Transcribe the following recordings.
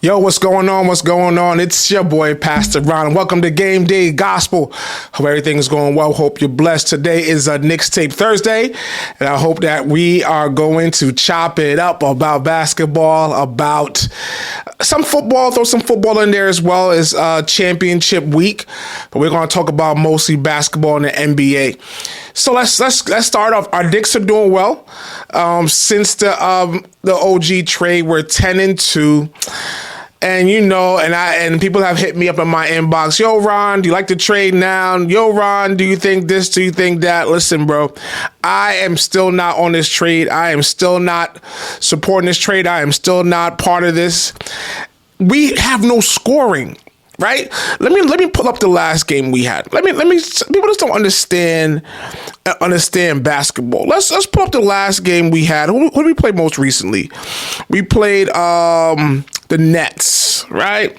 Yo, what's going on? What's going on? It's your boy, Pastor Ron. Welcome to Game Day Gospel. Hope everything's going well. Hope you're blessed. Today is a Knickstape Thursday, and I hope that we are going to chop it up about basketball, about some football, throw some football in there as well as championship week. But we're going to talk about mostly basketball and the NBA. So let's start off. Our Knicks are doing well. Since the OG trade, we're 10-2. And and people have hit me up in my inbox. Yo, Ron, do you like the trade now? Yo, Ron, do you think this? Do you think that? Listen, bro, I am still not on this trade. I am still not supporting this trade. I am still not part of this. We have no scoring, right? Let me pull up the last game we had. Let me. People just don't understand basketball. Let's pull up the last game we had. Who did we play most recently? We played the Nets, right?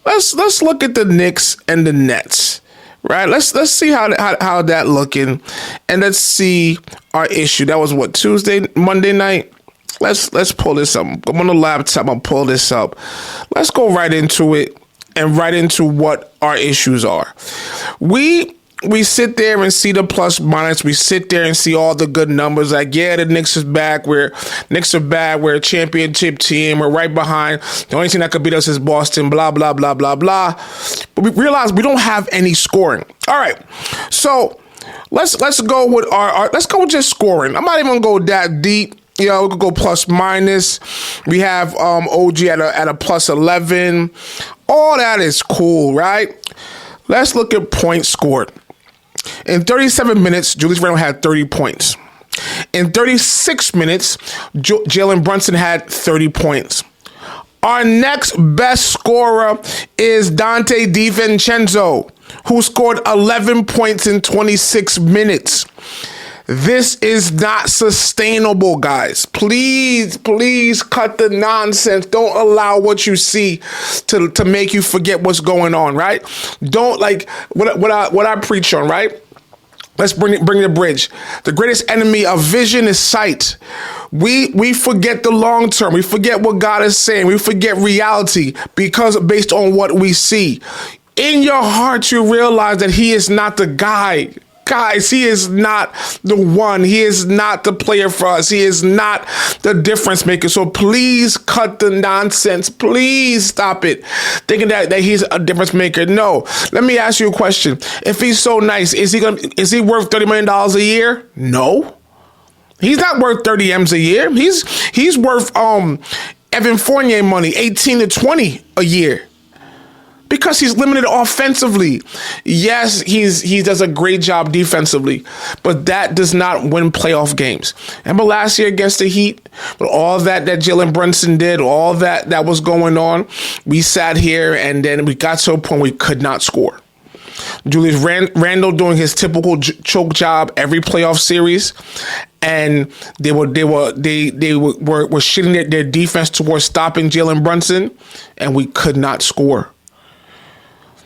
Let's look at the Knicks and the Nets, right? Let's see how that looking, and let's see our issue. That was what, Monday night. Let's pull this up. I'm on the laptop. I'll pull this up. Let's go right into it and right into what our issues are. We sit there and see the plus minus. We sit there and see all the good numbers. Like, yeah, the Knicks is back. Knicks are bad. We're a championship team. We're right behind. The only team that could beat us is Boston. Blah blah blah blah blah. But we realize we don't have any scoring. All right, so let's go with let's go with just scoring. I'm not even gonna go that deep. We could go plus minus. We have OG at a plus 11. All that is cool, right? Let's look at points scored. In 37 minutes, Julius Randle had 30 points. In 36 minutes, Jalen Brunson had 30 points. Our next best scorer is Dante DiVincenzo, who scored 11 points in 26 minutes. This is not sustainable, guys. Please cut the nonsense. Don't allow what you see to make you forget what's going on, right? Don't like what I preach on, right? Let's bring the bridge. The greatest enemy of vision is sight. We forget the long term. We forget what God is saying. We forget reality because based on what we see. In your heart, you realize that he is not the guy. Guys, he is not the one. He is not the player for us. He is not the difference maker. So please cut the nonsense. Please stop it. Thinking that he's a difference maker. No. Let me ask you a question. If he's so nice, is he worth $30 million a year? No. He's not worth 30 M's a year. He's worth Evan Fournier money, 18 to 20 a year. Because he's limited offensively. Yes, he does a great job defensively, but that does not win playoff games. Remember last year against the Heat, with all that Jalen Brunson did, all that was going on, we sat here and then we got to a point we could not score. Julius Randle doing his typical choke job every playoff series, and they were shitting their defense towards stopping Jalen Brunson, and we could not score.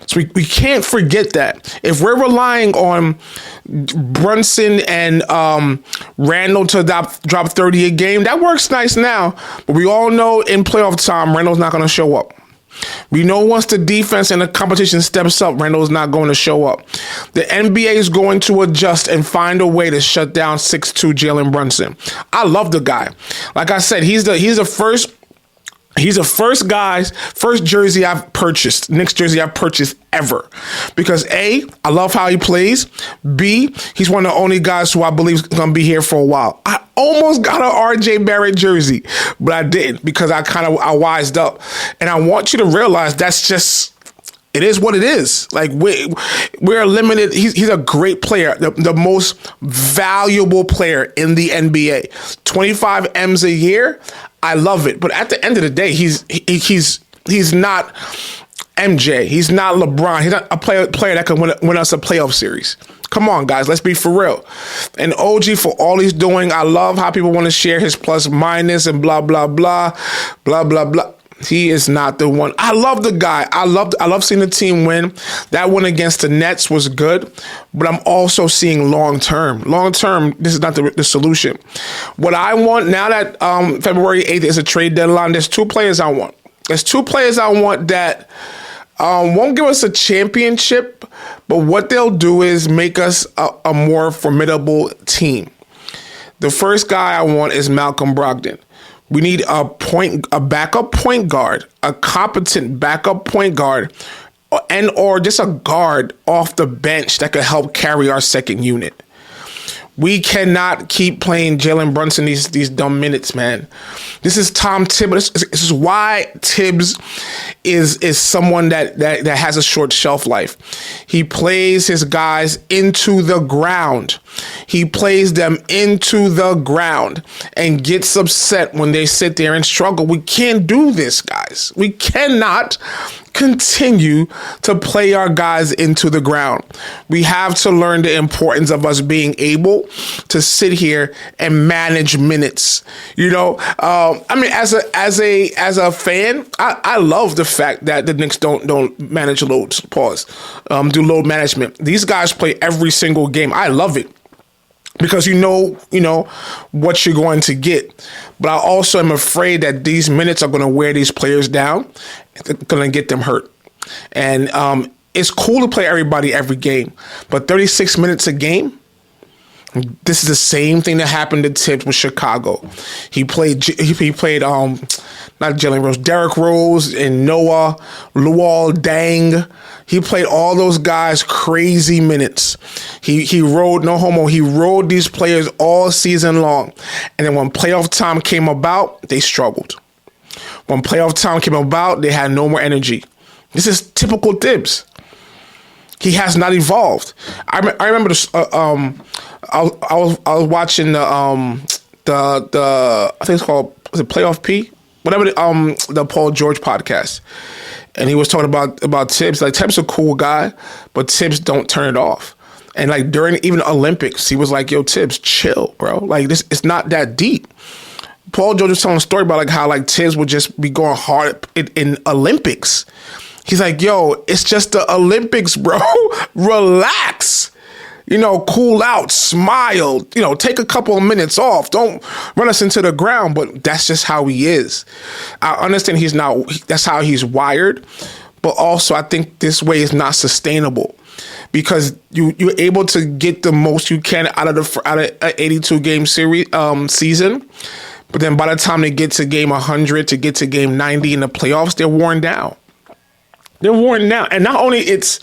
So we can't forget that. If we're relying on Brunson and Randle to drop 30 a game, that works nice now. But we all know in playoff time, Randle's not going to show up. We know once the defense and the competition steps up, Randle's not going to show up. The NBA is going to adjust and find a way to shut down 6'2" Jalen Brunson. I love the guy. Like I said, he's the first jersey I've purchased, Knicks jersey I've purchased ever. Because A, I love how he plays. B, he's one of the only guys who I believe is going to be here for a while. I almost got an RJ Barrett jersey, but I didn't because I wised up. And I want you to realize it is what it is. Like we're limited. He's a great player, the most valuable player in the NBA. 25 M's a year. I love it. But at the end of the day, he's not MJ. He's not LeBron. He's not a player that can win us a playoff series. Come on, guys. Let's be for real. And OG, for all he's doing, I love how people want to share his plus minus and blah, blah, blah, blah, blah, blah. He is not the one. I love the guy. I love seeing the team win. That win against the Nets was good, but I'm also seeing long term. Long term, this is not the solution. What I want now that February 8th is a trade deadline, there's two players I want. There's two players I want that won't give us a championship, but what they'll do is make us a more formidable team. The first guy I want is Malcolm Brogdon. We need a backup point guard, a competent backup point guard, or just a guard off the bench that could help carry our second unit. We cannot keep playing Jalen Brunson these dumb minutes, man. This is Tom Thibodeau. This is why Tibbs is someone that has a short shelf life. He plays his guys into the ground. He plays them into the ground and gets upset when they sit there and struggle. We can't do this, guys. We cannot continue to play our guys into the ground. We have to learn the importance of us being able to sit here and manage minutes. As a fan, I love the fact that the Knicks don't manage loads. Do load management. These guys play every single game. I love it. Because you know what you're going to get. But I also am afraid that these minutes are going to wear these players down. They're going to get them hurt. And it's cool to play everybody every game. But 36 minutes a game, this is the same thing that happened to Tibbs with Chicago. He played not Jalen Rose, Derrick Rose and Noah, Luol Deng. He played all those guys crazy minutes. He rode these players all season long. And then when playoff time came about, they struggled. When playoff time came about, they had no more energy. This is typical Tibbs. He has not evolved. I remember this. I was watching the I think it's called, was it Playoff P? Whatever the Paul George podcast. And he was talking about Tibbs. Like, Tibbs a cool guy, but Tibbs don't turn it off. And like during even the Olympics, he was like, "Yo, Tibbs, chill, bro. Like, this, it's not that deep." Paul George was telling a story about like how like Tibbs would just be going hard in Olympics. He's like, "Yo, it's just the Olympics, bro. Relax. Cool out, smile, take a couple of minutes off. Don't run us into the ground." But that's just how he is. I understand that's how he's wired. But also, I think this way is not sustainable because you're able to get the most you can out of an 82 game season. But then by the time they get to game 100, to get to game 90 in the playoffs, they're worn down. And not only it's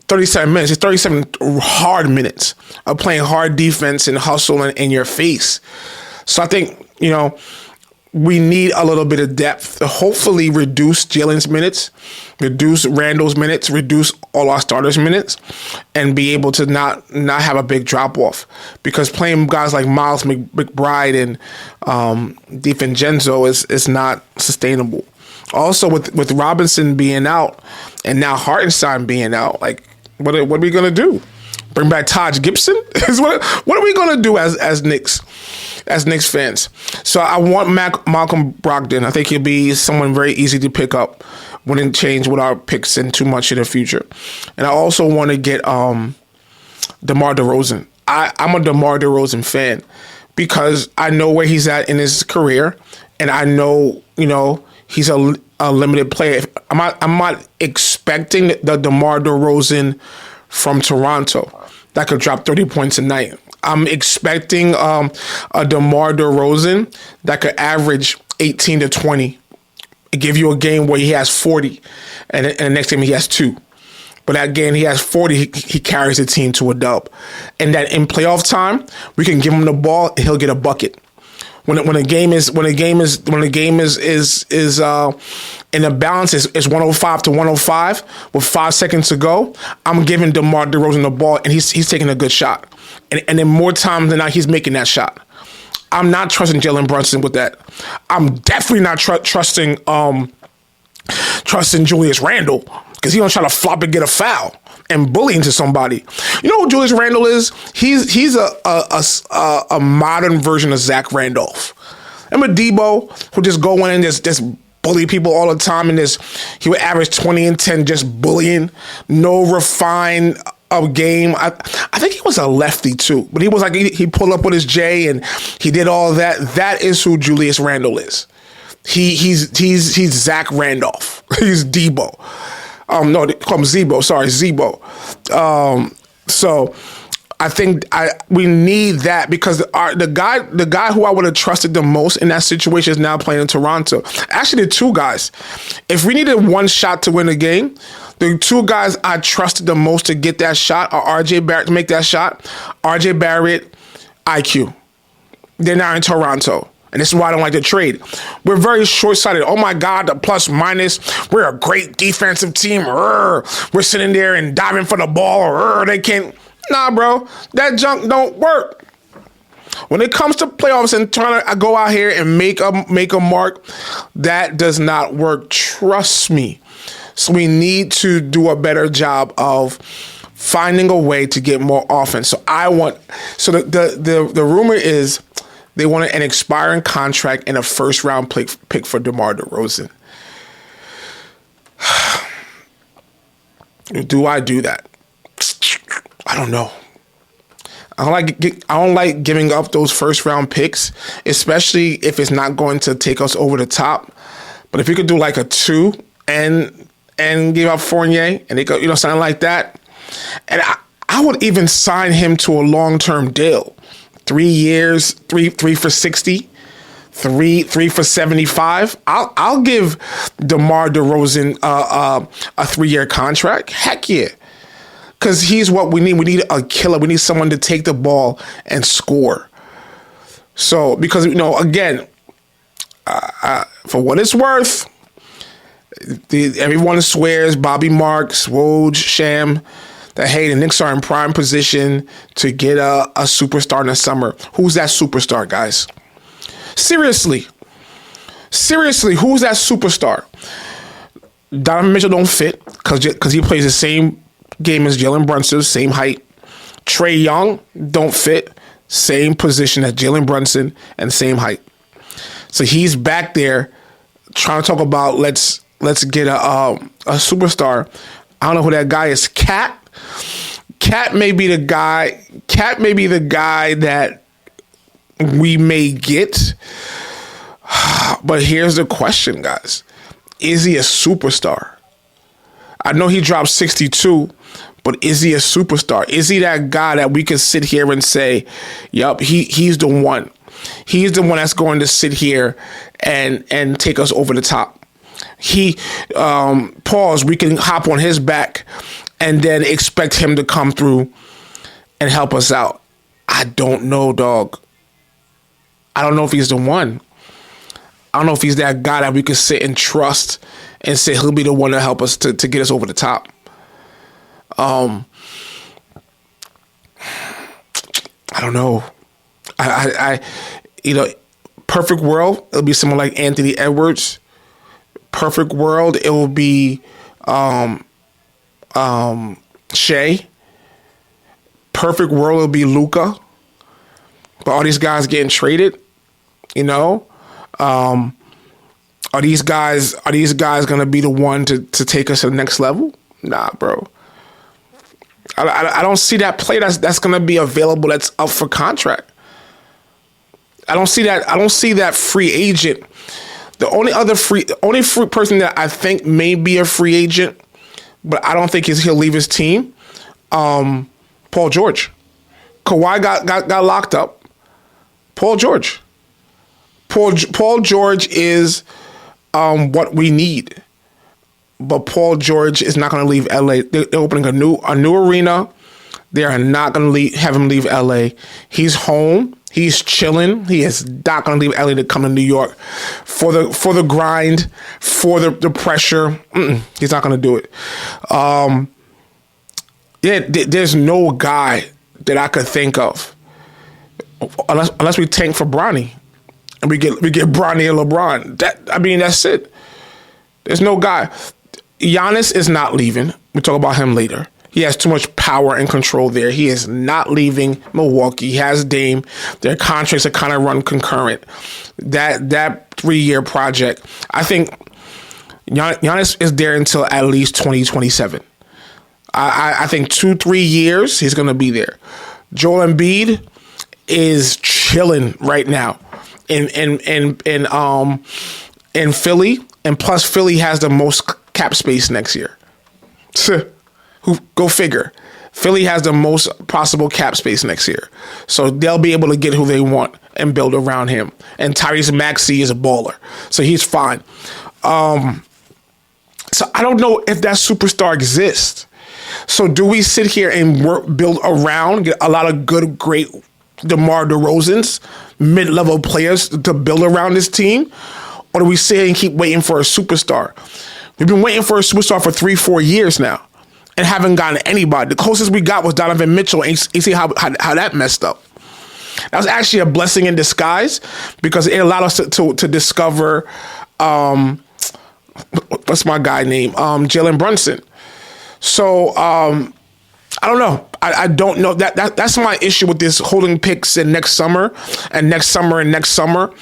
37 minutes. It's 37 hard minutes of playing hard defense and hustle in your face. So I think, we need a little bit of depth to hopefully reduce Jalen's minutes, reduce Randall's minutes, reduce all our starters' minutes, and be able to not have a big drop-off. Because playing guys like Miles McBride and DiVincenzo is not sustainable. Also, with Robinson being out and now Hartenstein being out, like, what are we gonna do? Bring back Taj Gibson? What are we gonna do as Knicks fans? So I want Malcolm Brogdon. I think he'll be someone very easy to pick up. Wouldn't change with our picks in too much in the future. And I also want to get DeMar DeRozan. I'm a DeMar DeRozan fan because I know where he's at in his career, and I know he's a limited player. I'm not expecting the DeMar DeRozan from Toronto that could drop 30 points a night. I'm expecting a DeMar DeRozan that could average 18 to 20, give you a game where he has 40, and the next game he has 2. But that game he has 40, he carries the team to a dub. And that in playoff time, we can give him the ball and he'll get a bucket. When the game is in the balance is 105 to 105 with 5 seconds to go, I'm giving DeMar DeRozan the ball and he's taking a good shot. And then more times than not, he's making that shot. I'm not trusting Jalen Brunson with that. I'm definitely not trusting Julius Randle because he don't try to flop and get a foul and bully into somebody. You know who Julius Randle is? He's a modern version of Zach Randolph. Remember Debo, who just go in and just bully people all the time, and he would average 20 and 10 just bullying, no refined game. I think he was a lefty too, but he was like he pulled up with his J and he did all that. That is who Julius Randle is. He's Zach Randolph. He's Debo. No, they call him Zebo. Sorry, Zebo. So I think we need that because the guy who I would have trusted the most in that situation is now playing in Toronto. Actually, the two guys. If we needed one shot to win the game, the two guys I trusted the most to get that shot are RJ Barrett to make that shot. RJ Barrett, IQ. They're now in Toronto. And this is why I don't like to trade. We're very short-sighted. Oh, my God, the plus minus. We're a great defensive team. We're sitting there and diving for the ball. They can't. Nah, bro. That junk don't work. When it comes to playoffs and trying to go out here and make a mark, that does not work. Trust me. So we need to do a better job of finding a way to get more offense. So the rumor is they want an expiring contract and a first-round pick for DeMar DeRozan. Do I do that? I don't know. I don't like giving up those first-round picks, especially if it's not going to take us over the top. But if you could do like a 2 and give up Fournier and they go, something like that, and I would even sign him to a long-term deal. 3 years, three for 60, three for 75. I'll give DeMar DeRozan a 3-year contract. Heck yeah. Because he's what we need. We need a killer. We need someone to take the ball and score. So, because, again, for what it's worth, everyone swears, Bobby Marks, Woj, Sham, that, hey, the Knicks are in prime position to get a superstar in the summer. Who's that superstar, guys? Seriously, who's that superstar? Donovan Mitchell don't fit because he plays the same game as Jalen Brunson, same height. Trae Young don't fit, same position as Jalen Brunson and same height. So he's back there trying to talk about let's get a superstar. I don't know who that guy is. Cat may be the guy. Cat may be the guy that we may get. But here's the question, guys. Is he a superstar? I know he dropped 62, but is he a superstar? Is he that guy that we can sit here and say, yup, he's the one. He's the one that's going to sit here and take us over the top. We can hop on his back and then expect him to come through and help us out. I don't know, dog. I don't know if he's the one. I don't know if he's that guy that we could sit and trust and say he'll be the one to help us to get us over the top. I don't know. Perfect world, it'll be someone like Anthony Edwards. Perfect world, it will be Shea. Perfect world, it'll be Luka. But all these guys getting traded, are these guys gonna be the one to take us to the next level? Nah, bro. I don't see that player that's gonna be available that's up for contract. I don't see that free agent. The only free person that I think may be a free agent, but I don't think he'll leave his team. Paul George. Kawhi got locked up. Paul George. Paul George is what we need. But Paul George is not going to leave LA. They're opening a new arena. They are not going to have him leave LA. He's home. He's chilling. He is not going to leave LA to come to New York for the grind, for the pressure. He's not going to do it. There's no guy that I could think of unless we tank for Bronny and we get Bronny and LeBron. That's it. There's no guy. Giannis is not leaving. We'll talk about him later. He has too much power and control there. He is not leaving Milwaukee. He has Dame. Their contracts are kind of run concurrent. That 3-year project, I think Giannis is there until at least 2027. I think 2-3 years he's going to be there. Joel Embiid is chilling right now in in Philly, and plus Philly has the most cap space next year. Go figure. Philly has the most possible cap space next year. So they'll be able to get who they want and build around him. And Tyrese Maxey is a baller. So he's fine. So I don't know if that superstar exists. So do we sit here and build around, get a lot of good, great DeMar DeRozans, mid-level players to build around this team? Or do we sit and keep waiting for a superstar? We've been waiting for a superstar for 3-4 years now and haven't gotten anybody. The closest we got was Donovan Mitchell, and you see how that messed up. That was actually a blessing in disguise because it allowed us to discover, what's my guy name? Jalen Brunson. So I don't know. I don't know. That's my issue with this holding picks in next summer and next summer and next summer.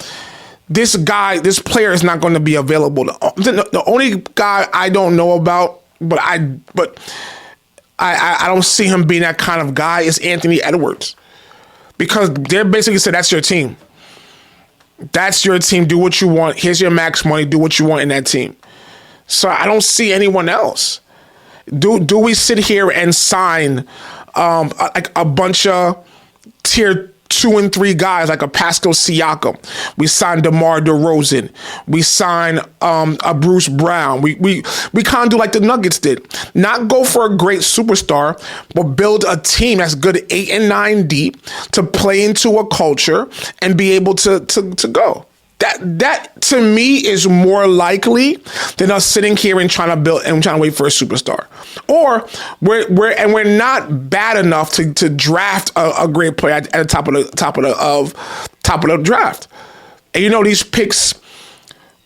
This player is not going to be available. The only guy I don't know about, but I don't see him being that kind of guy is Anthony Edwards. Because they're basically said, that's your team. That's your team. Do what you want. Here's your max money. Do what you want in that team. So I don't see anyone else. Do we sit here and sign like a bunch of tier 2 and 3 guys like a Pascal Siakam? We signed DeMar DeRozan. We signed a Bruce Brown. We kind of do like the Nuggets did. Not go for a great superstar, but build a team that's good 8 and 9 deep to play into a culture and be able to go. That to me is more likely than us sitting here and trying to build and trying to wait for a superstar. Or we're not bad enough to draft a great player at the top of the draft. And these picks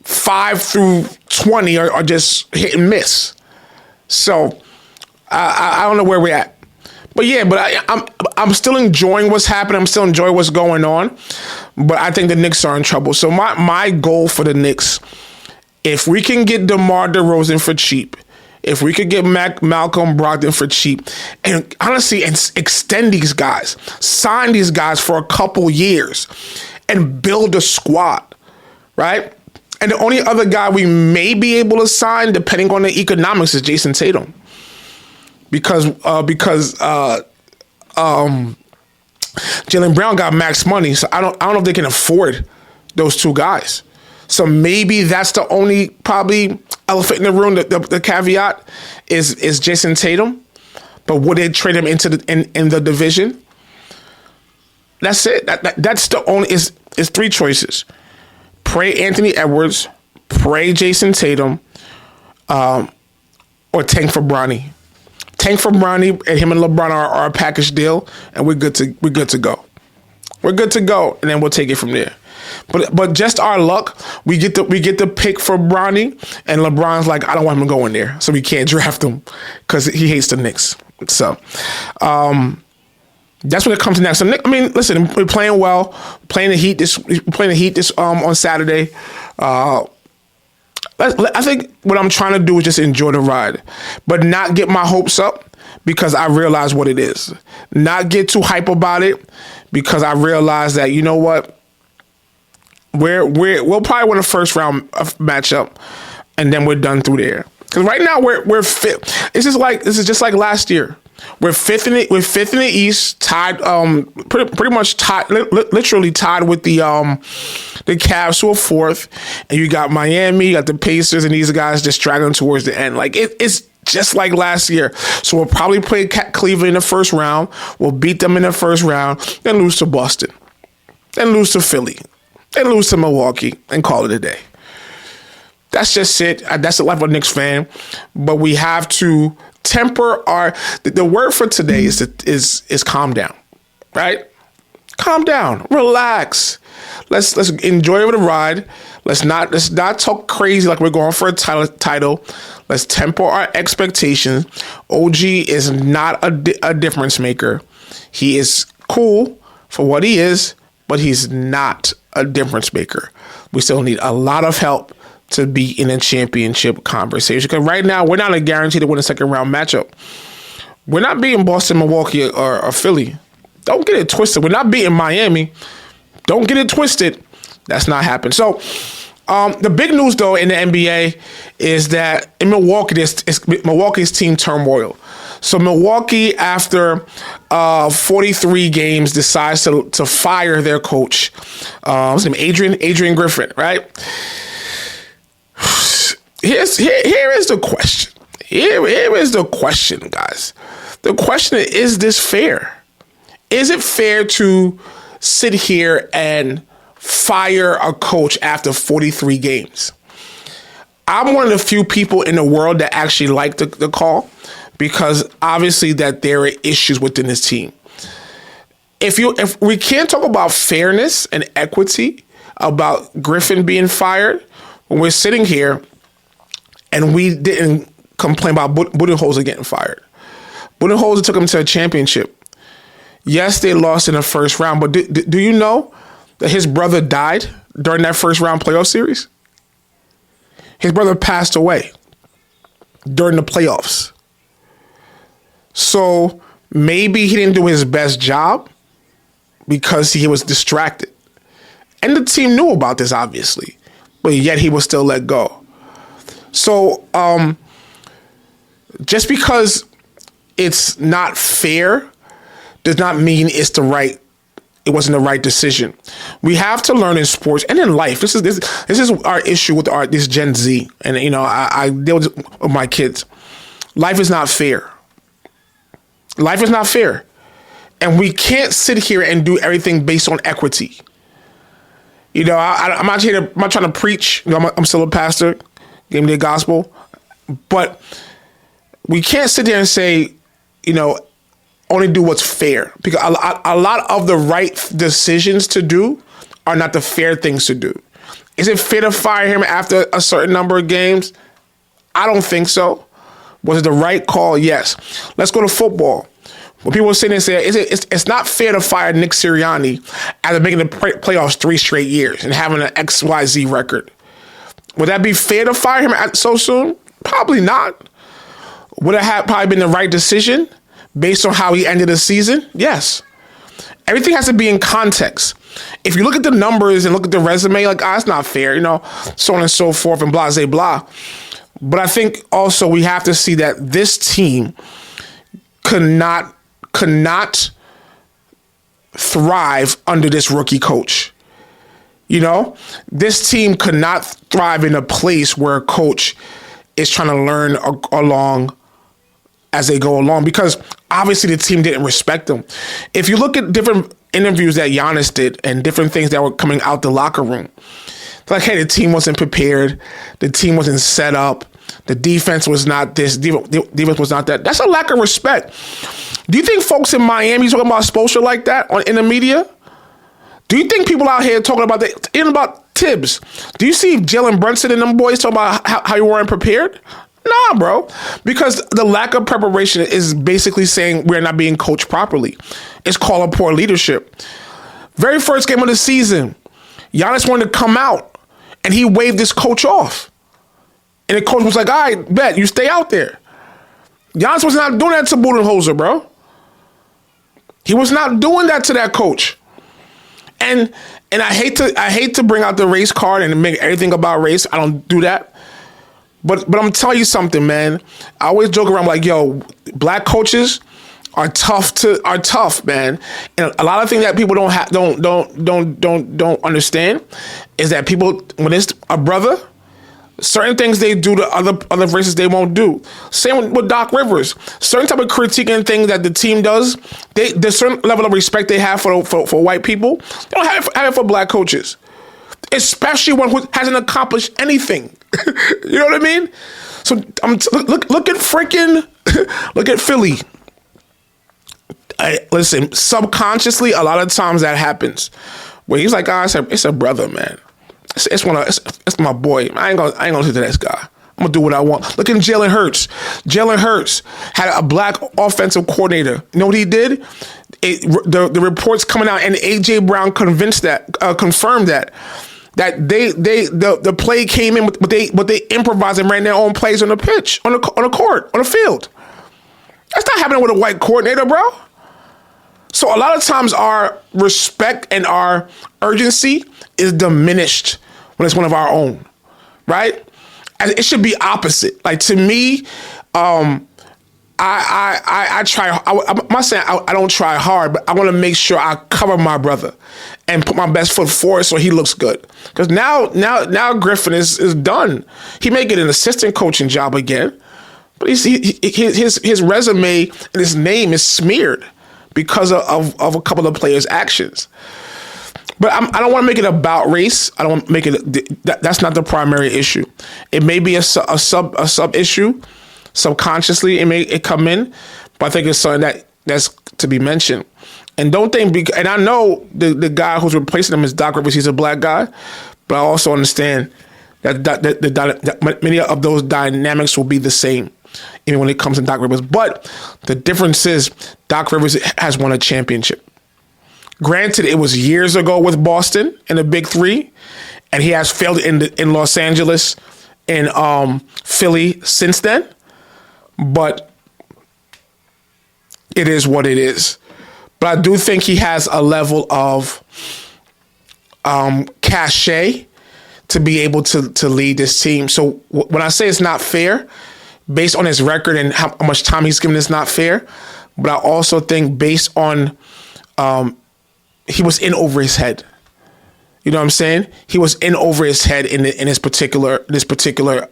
5 through 20 are just hit and miss. So I don't know where we're at. But yeah, I'm still enjoying what's happening. I'm still enjoying what's going on. But I think the Knicks are in trouble. So my goal for the Knicks, if we can get DeMar DeRozan for cheap, if we could get Malcolm Brogdon for cheap, and honestly, extend these guys, sign these guys for a couple years, and build a squad, right? And the only other guy we may be able to sign, depending on the economics, is Jason Tatum. Because Jaylen Brown got max money, so I don't know if they can afford those two guys. So maybe that's the only probably elephant in the room. The caveat is Jason Tatum, but would they trade him into in the division? That's it. That's the only is 3 choices: pray Anthony Edwards, pray Jason Tatum, or tank for Bronny. Tank for Bronny, and him and LeBron are a package deal, and we're good to go. We're good to go, and then we'll take it from there. But just our luck, we get the pick for Bronny, and LeBron's like, I don't want him to go in there, so we can't draft him because he hates the Knicks. So that's when it comes to next. So listen, we're playing well, playing the Heat this on Saturday. I think what I'm trying to do is just enjoy the ride, but not get my hopes up because I realize what it is. Not get too hype about it because I realize that, you know what, we'll probably win a first round matchup, and then we're done through there. Because right now we're fifth. This is just like last year. We're fifth in the East, tied, pretty much tied, literally tied with the Cavs to a 4th, and you got Miami, you got the Pacers, and these guys just dragging towards the end. Like it's just like last year. So we'll probably play Cleveland in the first round. We'll beat them in the first round, then lose to Boston, then lose to Philly, then lose to Milwaukee, and call it a day. That's just it. That's the life of a Knicks fan. But we have to temper the word for today is calm down, right? Calm down, relax. Let's enjoy the ride. Let's not talk crazy like we're going for a title. Let's temper our expectations. OG is not a difference maker. He is cool for what he is, but he's not a difference maker. We still need a lot of help to be in a championship conversation. Because right now, we're not a guarantee to win a second round matchup. We're not beating Boston, Milwaukee, or Philly. Don't get it twisted. We're not beating Miami. Don't get it twisted. That's not happening. So The big news, though, in the NBA is that in Milwaukee, it's Milwaukee's team turmoil. So Milwaukee, after 43 games, decides to fire their coach. What's his name? Adrian Griffin, right? Here is the question. Here is the question, guys. The question is this fair? Is it fair to sit here and fire a coach after 43 games? I'm one of the few people in the world that actually like the call, because obviously that there are issues within this team. If we can't talk about fairness and equity about Griffin being fired, when we're sitting here and we didn't complain about Budenholzer getting fired. Budenholzer took him to a championship. Yes, they lost in the first round, but do you know that his brother died during that first round playoff series? His brother passed away during the playoffs. So maybe he didn't do his best job because he was distracted. And the team knew about this, obviously, but yet he was still let go. So just because it's not fair does not mean it wasn't the right decision. We have to learn in sports and in life. This is our issue with this Gen Z. And I deal with my kids. Life is not fair. Life is not fair. And we can't sit here and do everything based on equity. I'm not trying to preach. I'm still a pastor, give me the gospel. But we can't sit there and say, only do what's fair, because a lot of the right decisions to do are not the fair things to do. Is it fair to fire him after a certain number of games? I don't think so. Was it the right call? Yes. Let's go to football. When people are sitting there saying it's not fair to fire Nick Sirianni after making the playoffs 3 straight years and having an XYZ record. Would that be fair to fire him so soon? Probably not. Would it have probably been the right decision based on how he ended the season? Yes. Everything has to be in context. If you look at the numbers and look at the resume, it's not fair, so on and so forth and blah, blah, blah. But I think also we have to see that this team could not thrive under this rookie coach. This team could not thrive in a place where a coach is trying to learn along as they go along, because obviously the team didn't respect him. If you look at different interviews that Giannis did and different things that were coming out the locker room, like, hey, the team wasn't prepared, the team wasn't set up, the defense was not this, defense was not that. That's a lack of respect. Do you think folks in Miami talking about Spoelstra like that in the media? Do you think people out here talking about that, even about Tibbs? Do you see Jalen Brunson and them boys talking about how you weren't prepared? Nah, bro. Because the lack of preparation is basically saying we're not being coached properly. It's called a poor leadership. Very first game of the season, Giannis wanted to come out, and he waved his coach off. And the coach was like, all right, bet, you stay out there. Giannis was not doing that to Budenholzer, bro. He was not doing that to that coach. And I hate to bring out the race card and make everything about race. I don't do that. But I'm telling you something, man. I always joke around like, yo, black coaches are tough, man. And a lot of things that people don't understand is that people, when it's a brother, certain things they do to other races they won't do. Same with Doc Rivers. Certain type of critiquing things that the team does, there's certain level of respect they have for white people. They don't have it for black coaches, especially one who hasn't accomplished anything. You know what I mean? So look at Philly. Listen, subconsciously, a lot of times that happens where he's like, it's a brother, man. It's my boy. I ain't gonna say to this guy. I'm gonna do what I want. Look at Jalen Hurts. Jalen Hurts had a black offensive coordinator. You know what he did? The reports coming out, and AJ Brown confirmed that the play came in, but they improvised and ran their own plays on the pitch, on the court, on the field. That's not happening with a white coordinator, bro. So a lot of times our respect and our urgency is diminished when it's one of our own, right? And it should be opposite. Like, to me, I try. I'm not saying I don't try hard, but I want to make sure I cover my brother and put my best foot forward so he looks good. Because now Griffin is done. He may get an assistant coaching job again, but his resume and his name is smeared because of a couple of players' actions. But I don't want to make it about race. I don't want to make it. That's not the primary issue. It may be a sub issue. Subconsciously, it may come in, but I think it's something that's to be mentioned. And don't think. And I know the guy who's replacing him is Doc Rivers. He's a black guy, but I also understand that many of those dynamics will be the same, even when it comes to Doc Rivers. But the difference is Doc Rivers has won a championship. Granted, it was years ago with Boston in the Big Three, and he has failed in Los Angeles and Philly since then. But it is what it is. But I do think he has a level of cachet to be able to lead this team. So when I say it's not fair, based on his record and how much time he's given, it's not fair. But I also think based on he was in over his head. You know what I'm saying? He was in over his head in this particular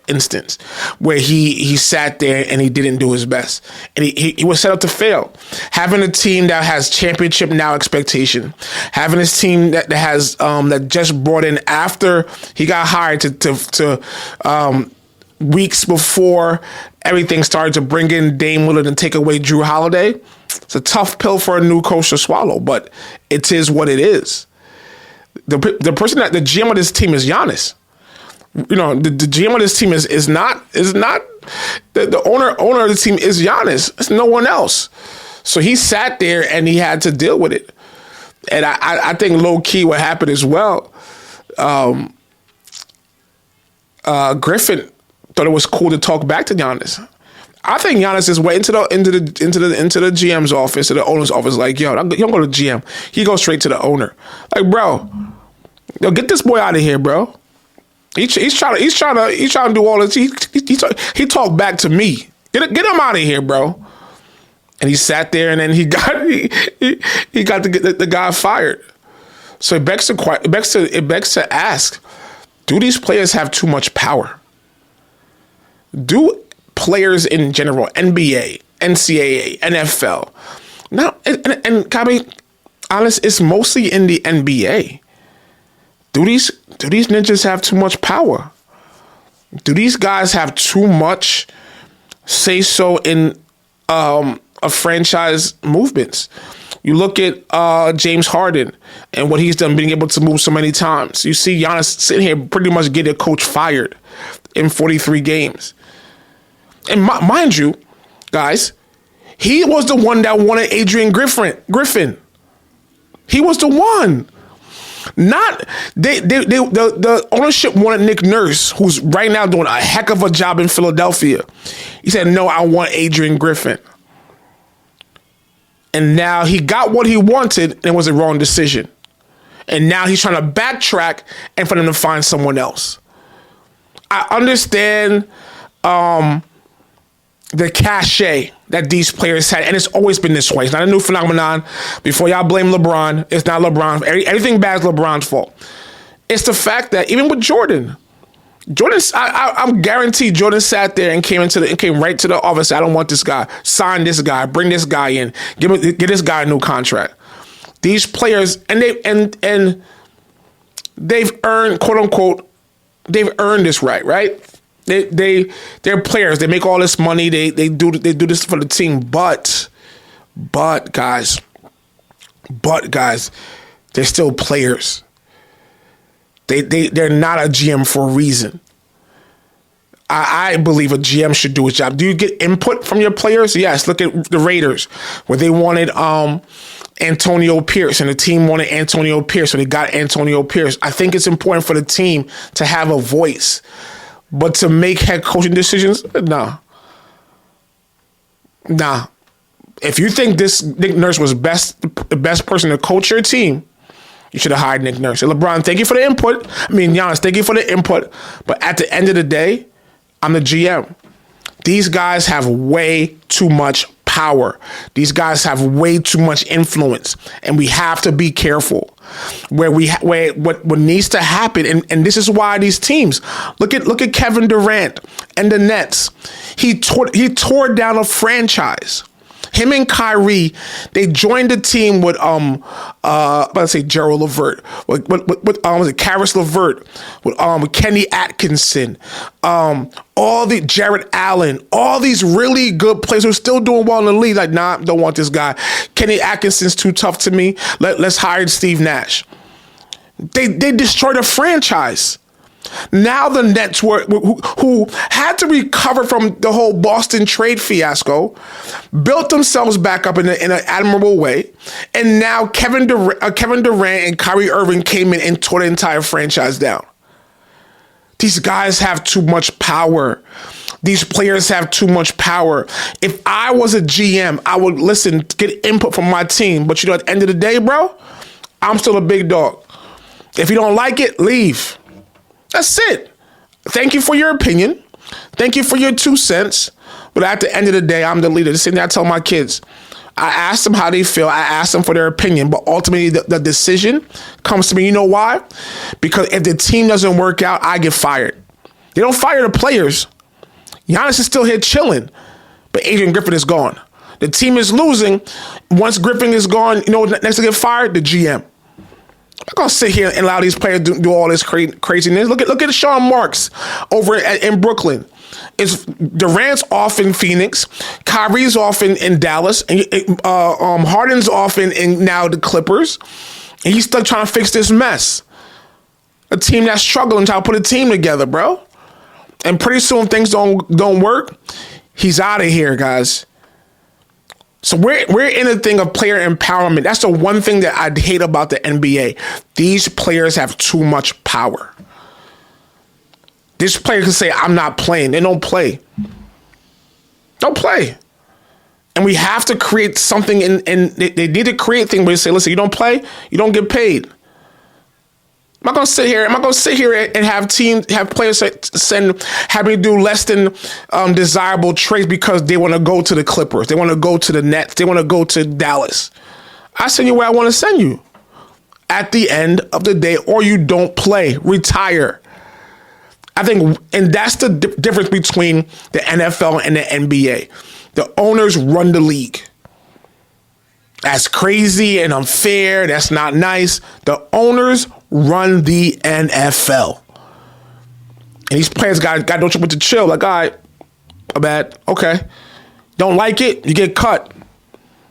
instance where he sat there and he didn't do his best. And he was set up to fail. Having a team that has championship now expectation, having this team that has that just brought in after he got hired to weeks before everything started to bring in Dame Lillard and take away Drew Holiday. It's a tough pill for a new coach to swallow, but it is what it is. The person that the GM of this team is Giannis. You know, the GM of this team is not the owner of the team is Giannis. It's no one else. So he sat there and he had to deal with it. And I think low key what happened as well. Griffin thought it was cool to talk back to Giannis. I think Giannis is way into the GM's office, to the owner's office. Like, yo, you don't go to GM. He goes straight to the owner. Like, bro, yo, get this boy out of here, bro. He's trying to do all this. He talked back to me. Get him out of here, bro. And he sat there, and then he got the guy fired. So it begs to ask: do these players have too much power? Do players in general, NBA, NCAA, NFL. Now, and can I be honest, it's mostly in the NBA. Do these ninjas have too much power? Do these guys have too much say so in a franchise movements? You look at James Harden and what he's done, being able to move so many times. You see Giannis sitting here pretty much get a coach fired in 43 games. And mind you, guys, he was the one that wanted Adrian Griffin. He was the one. Not the ownership wanted Nick Nurse, who's right now doing a heck of a job in Philadelphia. He said, "No, I want Adrian Griffin." And now he got what he wanted, and it was a wrong decision. And now he's trying to backtrack and for them to find someone else. I understand the cachet that these players had, and it's always been this way. It's not a new phenomenon. Before y'all blame LeBron, it's not LeBron. Everything bad is LeBron's fault. It's the fact that even with Jordan, I'm guaranteed Jordan sat there and came right to the office. I don't want this guy. Sign this guy. Bring this guy in. Get this guy a new contract. These players, and they've earned, quote unquote, they've earned this right? They're players. They make all this money. They do this for the team. But guys, they're still players. They're not a GM for a reason. I believe a GM should do his job. Do you get input from your players? Yes. Look at the Raiders, where they wanted Antonio Pierce, and the team wanted Antonio Pierce, so they got Antonio Pierce. I think it's important for the team to have a voice. But to make head coaching decisions, nah. If you think this Nick Nurse was the best person to coach your team, You should have hired Nick Nurse. And LeBron, thank you for the input. Giannis, thank you for the input. But at the end of the day, I'm the GM. These guys have way too much power. These guys have way too much influence, and we have to be careful. What needs to happen, and this is why these teams look at Kevin Durant and the Nets. He tore down a franchise. Him and Kyrie, they joined the team with let's say Gerald Levert, with Karis Levert, with Kenny Atkinson, all the Jarrett Allen, all these really good players who are still doing well in the league. Like, nah, don't want this guy. Kenny Atkinson's too tough to me. Let's hire Steve Nash. They destroyed a franchise. Now the Nets who had to recover from the whole Boston trade fiasco, built themselves back up in an admirable way, and now Kevin Durant and Kyrie Irving came in and tore the entire franchise down. These guys have too much power. These players have too much power. If I was a GM, I would get input from my team. But at the end of the day, bro, I'm still a big dog. If you don't like it, leave. That's it. Thank you for your opinion. Thank you for your 2 cents. But at the end of the day, I'm the leader. The same thing I tell my kids. I ask them how they feel. I ask them for their opinion. But ultimately, the decision comes to me. You know why? Because if the team doesn't work out, I get fired. They don't fire the players. Giannis is still here chilling. But Adrian Griffin is gone. The team is losing. Once Griffin is gone, next to get fired? The GM. I'm not going to sit here and allow these players to do all this craziness. Look at Sean Marks over in Brooklyn. Durant's off in Phoenix. Kyrie's off in Dallas. And Harden's off in now the Clippers. And he's still trying to fix this mess. A team that's struggling, trying to put a team together, bro. And pretty soon things don't work. He's out of here, guys. So we're in a thing of player empowerment. That's the one thing that I hate about the NBA. These players have too much power. This player can say, I'm not playing. They don't play. Don't play. And we have to create something, and they need to create things where they say, listen, you don't play, you don't get paid. I'm not gonna sit here and have players have me do less than desirable trades because they want to go to the Clippers, they want to go to the Nets, they want to go to Dallas. I send you where I want to send you. At the end of the day, or you don't play, retire. I think, and that's the difference between the NFL and the NBA. The owners run the league. That's crazy and unfair. That's not nice. The owners run the NFL. And these players got no trouble to chill. Like, all right, my bad. Okay. Don't like it, you get cut.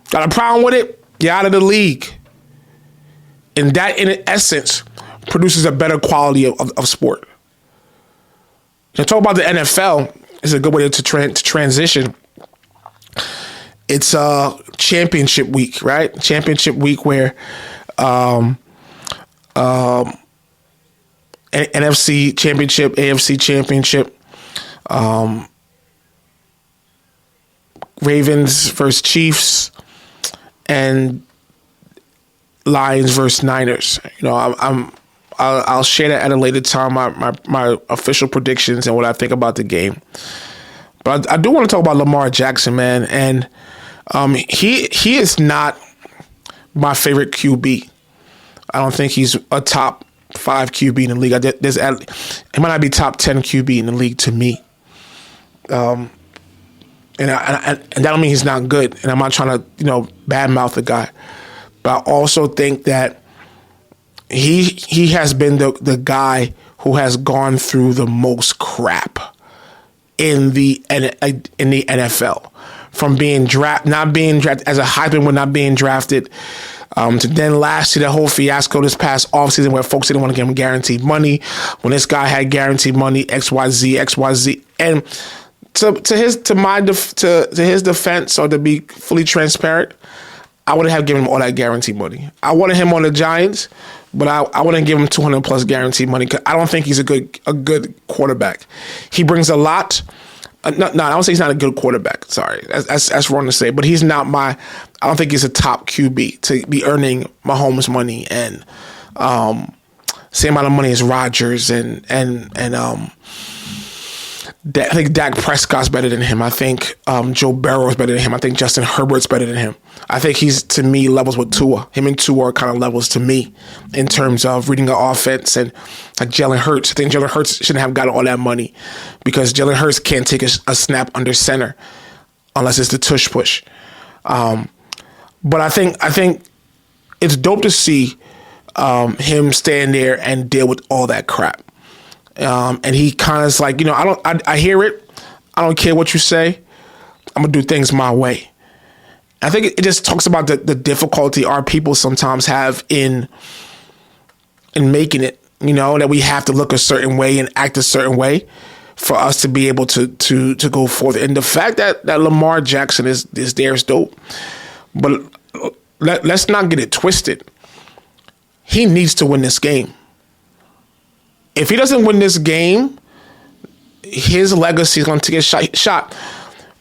Got a problem with it, you're out of the league. And that, in essence, produces a better quality of sport. To talk about the NFL is a good way to transition. It's championship week, right? Championship week where NFC Championship, AFC Championship, Ravens versus Chiefs, and Lions versus Niners. I'll share that at a later time, my official predictions and what I think about the game. But I do want to talk about Lamar Jackson, man, and he is not my favorite QB. I don't think he's a top 5 QB in the league. He might not be top 10 QB in the league to me. And that don't mean he's not good. And I'm not trying to badmouth the guy, but I also think that he has been the guy who has gone through the most crap in the NFL, from not being drafted as a Heisman when not being drafted, to then last year, the whole fiasco this past offseason where folks didn't want to give him guaranteed money when this guy had guaranteed money, XYZ. And to his defense, or to be fully transparent, I wouldn't have given him all that guaranteed money. I wanted him on the Giants, but I wouldn't give him 200 plus guaranteed money because I don't think he's a good quarterback. He brings a lot. No, I don't say he's not a good quarterback. Sorry, that's wrong to say. But he's not I don't think he's a top QB to be earning Mahomes money and Same amount of money as Rodgers and I think Dak Prescott's better than him. I think Joe Burrow is better than him. I think Justin Herbert's better than him. I think he's, to me, levels with Tua. Him and Tua are kind of levels to me in terms of reading the offense. And like Jalen Hurts, I think Jalen Hurts shouldn't have gotten all that money because Jalen Hurts can't take a snap under center unless it's the tush push. But I think it's dope to see him stand there and deal with all that crap. And he kind of is like, I hear it. I don't care what you say. I'm going to do things my way. I think it just talks about the difficulty our people sometimes have in making it, that we have to look a certain way and act a certain way for us to be able to go forth. And the fact that Lamar Jackson is there is dope. But let's not get it twisted. He needs to win this game. If he doesn't win this game, his legacy is going to take a shot.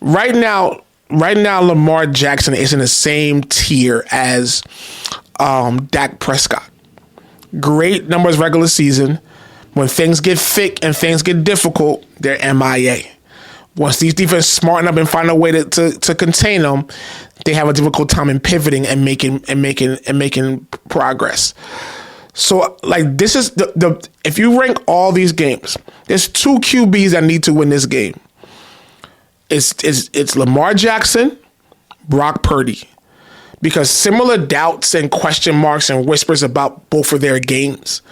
Right now, Lamar Jackson is in the same tier as Dak Prescott. Great numbers regular season. When things get thick and things get difficult, they're MIA. Once these defenses smarten up and find a way to contain them, they have a difficult time in pivoting and making progress. So, like, this is the if you rank all these games, there's two QBs that need to win this game. It's Lamar Jackson, Brock Purdy, because similar doubts and question marks and whispers about both of their games,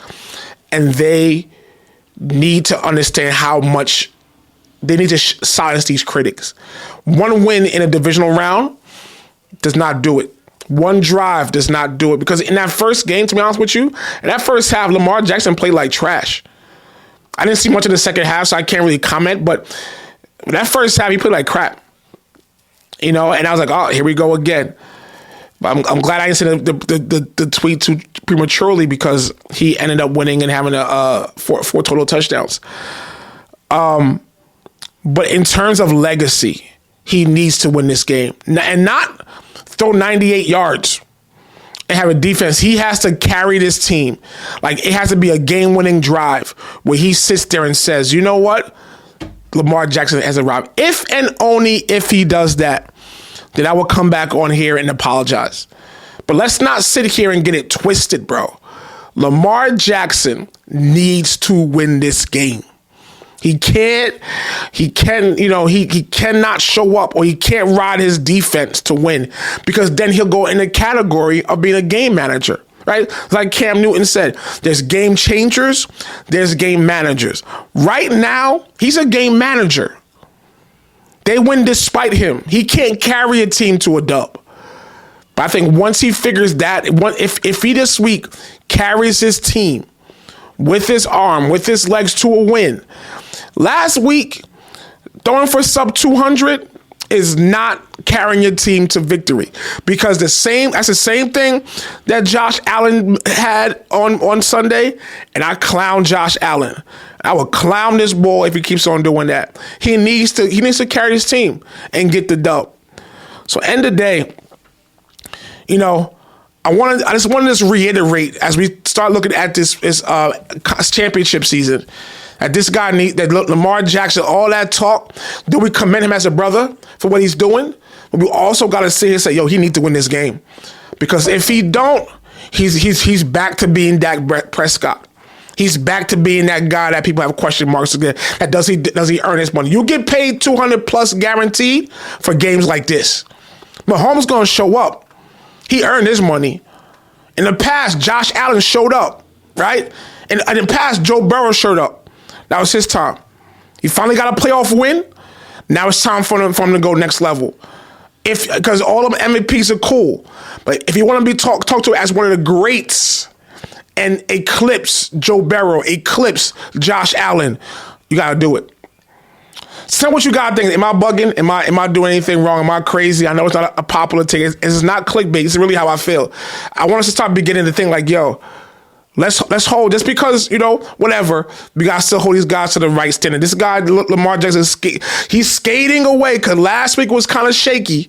and they need to understand how much they need to silence these critics. One win in a divisional round does not do it. One drive does not do it, because in that first game, to be honest with you, in that first half, Lamar Jackson played like trash. I didn't see much of the second half, so I can't really comment, but that first half, he played like crap. And I was like, oh, here we go again. But I'm glad I didn't say the tweet too prematurely, because he ended up winning and having four total touchdowns. But in terms of legacy, he needs to win this game. And not throw 98 yards and have a defense. He has to carry this team. Like, it has to be a game-winning drive where he sits there and says, you know what? Lamar Jackson has arrived. If and only if he does that, then I will come back on here and apologize. But let's not sit here and get it twisted, bro. Lamar Jackson needs to win this game. He cannot show up, or he can't ride his defense to win, because then he'll go in the category of being a game manager, right? Like Cam Newton said, there's game changers, there's game managers. Right now, he's a game manager. They win despite him. He can't carry a team to a dub. But I think once he figures that, if he this week carries his team with his arm, with his legs to a win. Last week, throwing for sub 200 is not carrying your team to victory, because that's the same thing that Josh Allen had on Sunday, and I clown Josh Allen. I will clown this boy if he keeps on doing that. He needs to carry his team and get the dub. So end of the day, I just wanted to reiterate as we start looking at this championship season, that this guy that Lamar Jackson, all that talk, do we commend him as a brother for what he's doing? But we also got to sit here and say, yo, he needs to win this game, because if he don't, he's back to being Dak Prescott. He's back to being that guy that people have question marks again. That does he earn his money? You get paid $200 plus guaranteed for games like this. Mahomes gonna show up. He earned his money. In the past, Josh Allen showed up, right? And in the past, Joe Burrow showed up. That was his time. He finally got a playoff win. Now it's time for him to go next level. Because all of them MVPs are cool. But if you want to be talked to as one of the greats and eclipse Joe Burrow, eclipse Josh Allen, you got to do it. Tell me what you got to think. Am I bugging? Am I doing anything wrong? Am I crazy? I know it's not a popular take. It's not clickbait. It's really how I feel. I want us to start beginning to think like, yo, Let's hold, just because, whatever, we got to still hold these guys to the right standard. This guy, Lamar Jackson, he's skating away because last week was kind of shaky.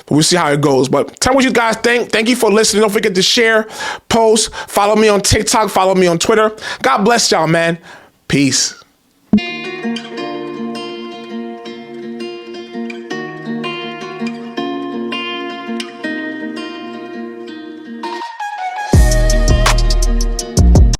But we'll see how it goes. But tell me what you guys think. Thank you for listening. Don't forget to share, post, follow me on TikTok, follow me on Twitter. God bless y'all, man. Peace.